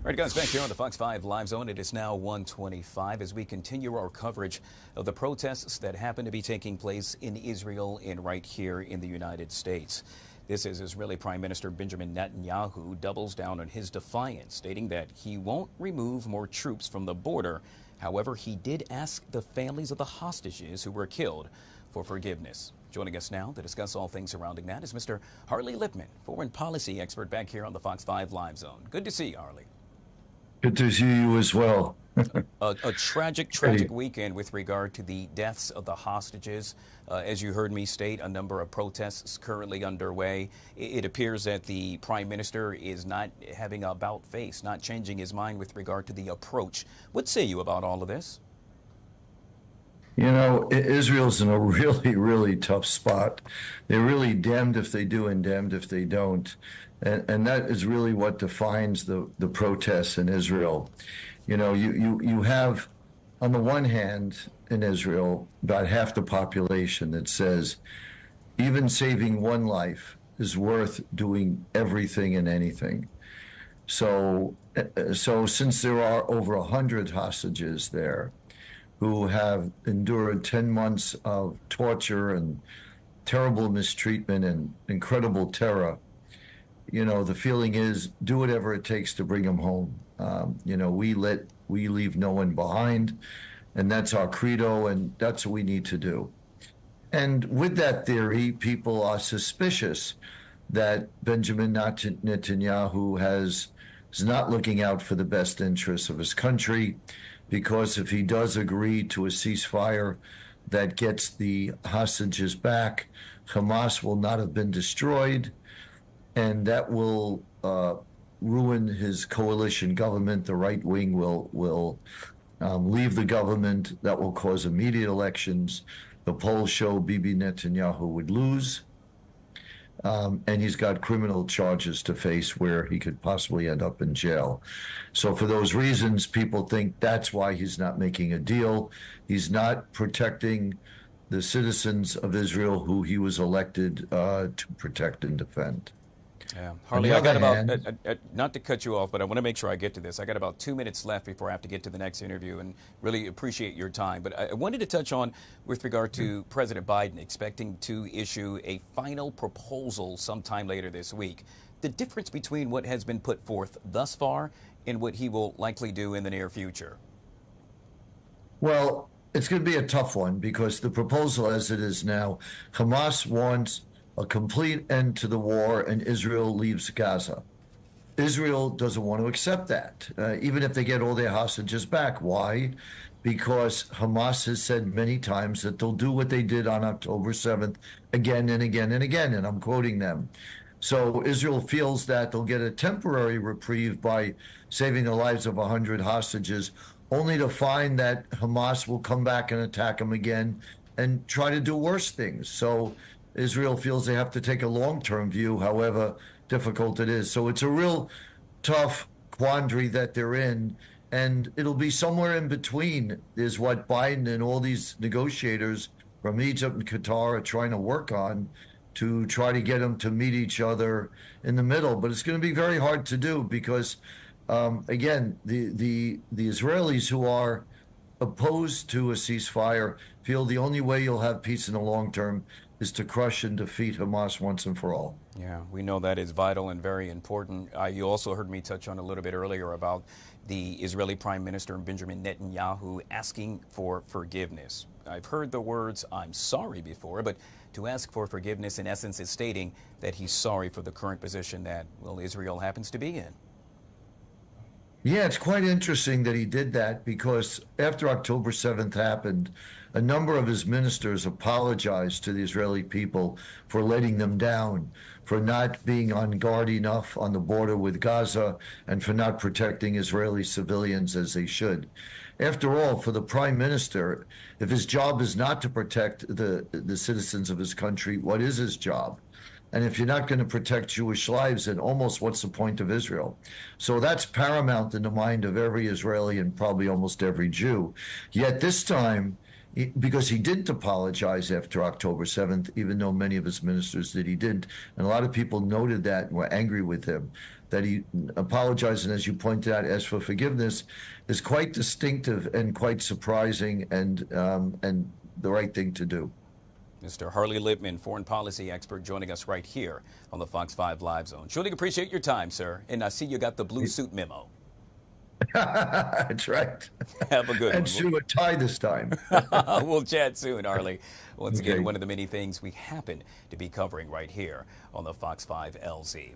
All right, guys, back here on the Fox 5 Live Zone. It is now 1:25 as we continue our coverage of the protests that happen to be taking place in Israel and right here in the United States. This is Israeli Prime Minister Benjamin Netanyahu doubles down on his defiance, stating that he won't remove more troops from the border. However, he did ask the families of the hostages who were killed for forgiveness. Joining us now to discuss all things surrounding that is Mr. Harley Lippman, foreign policy expert back here on the Fox 5 Live Zone. Good to see you, Harley. Good to see you as well. A tragic weekend with regard to the deaths of the hostages. As you heard me state, a number of protests currently underway. It appears that the Prime Minister is not having a about face, not changing his mind with regard to the approach. What say you about all of this? You know, Israel's in a really, really tough spot. They're really damned if they do and damned if they don't. And that is really what defines the protests in Israel. You know, you have, on the one hand, in Israel, about half the population that says even saving one life is worth doing everything and anything. So since there are over 100 hostages there who have endured 10 months of torture and terrible mistreatment and incredible terror, you know, the feeling is do whatever it takes to bring them home. You know, we leave no one behind, and that's our credo, and that's what we need to do. And with that theory, people are suspicious that Benjamin Netanyahu is not looking out for the best interests of his country, because if he does agree to a ceasefire that gets the hostages back, Hamas will not have been destroyed, and that will ruin his coalition government. The right wing will leave the government. That will cause immediate elections. The polls show Bibi Netanyahu would lose, and he's got criminal charges to face where he could possibly end up in jail. So for those reasons, people think that's why he's not making a deal. He's not protecting the citizens of Israel who he was elected to protect and defend. Yeah, Harley, I got about, not to cut you off, but I want to make sure I get to this. I got about 2 minutes left before I have to get to the next interview, and really appreciate your time. But I wanted to touch on, with regard to President Biden expecting to issue a final proposal sometime later this week, the difference between what has been put forth thus far and what he will likely do in the near future. Well, it's going to be a tough one because the proposal as it is now, Hamas wants a complete end to the war and Israel leaves Gaza. Israel doesn't want to accept that, even if they get all their hostages back. Why? Because Hamas has said many times that they'll do what they did on October 7th again and again and again, and I'm quoting them. So Israel feels that they'll get a temporary reprieve by saving the lives of 100 hostages, only to find that Hamas will come back and attack them again and try to do worse things. So Israel feels they have to take a long-term view, however difficult it is. So it's a real tough quandary that they're in, and it'll be somewhere in between is what Biden and all these negotiators from Egypt and Qatar are trying to work on to try to get them to meet each other in the middle. But it's going to be very hard to do because, again, the Israelis who are opposed to a ceasefire feel the only way you'll have peace in the long term is to crush and defeat Hamas once and for all. Yeah, we know that is vital and very important. You also heard me touch on a little bit earlier about the Israeli Prime Minister Benjamin Netanyahu asking for forgiveness. I've heard the words "I'm sorry" before, but to ask for forgiveness in essence is stating that he's sorry for the current position that, well, Israel happens to be in. Yeah, it's quite interesting that he did that because after October 7th happened, a number of his ministers apologized to the Israeli people for letting them down, for not being on guard enough on the border with Gaza, and for not protecting Israeli civilians as they should. After all, for the prime minister, if his job is not to protect the citizens of his country, what is his job? And if you're not going to protect Jewish lives, then almost what's the point of Israel? So that's paramount in the mind of every Israeli and probably almost every Jew. Yet this time, because he didn't apologize after October 7th, even though many of his ministers did, he didn't. And a lot of people noted that and were angry with him. That he apologized, and as you pointed out, asked for forgiveness, is quite distinctive and quite surprising, and the right thing to do. Mr. Harley Lippman, foreign policy expert, joining us right here on the Fox 5 Live Zone. Surely appreciate your time, sir. And I see you got the blue suit memo. That's right. Have a good one. And shoe a tie this time. We'll chat soon, Harley. Once again, one of the many things we happen to be covering right here on the Fox 5 LZ.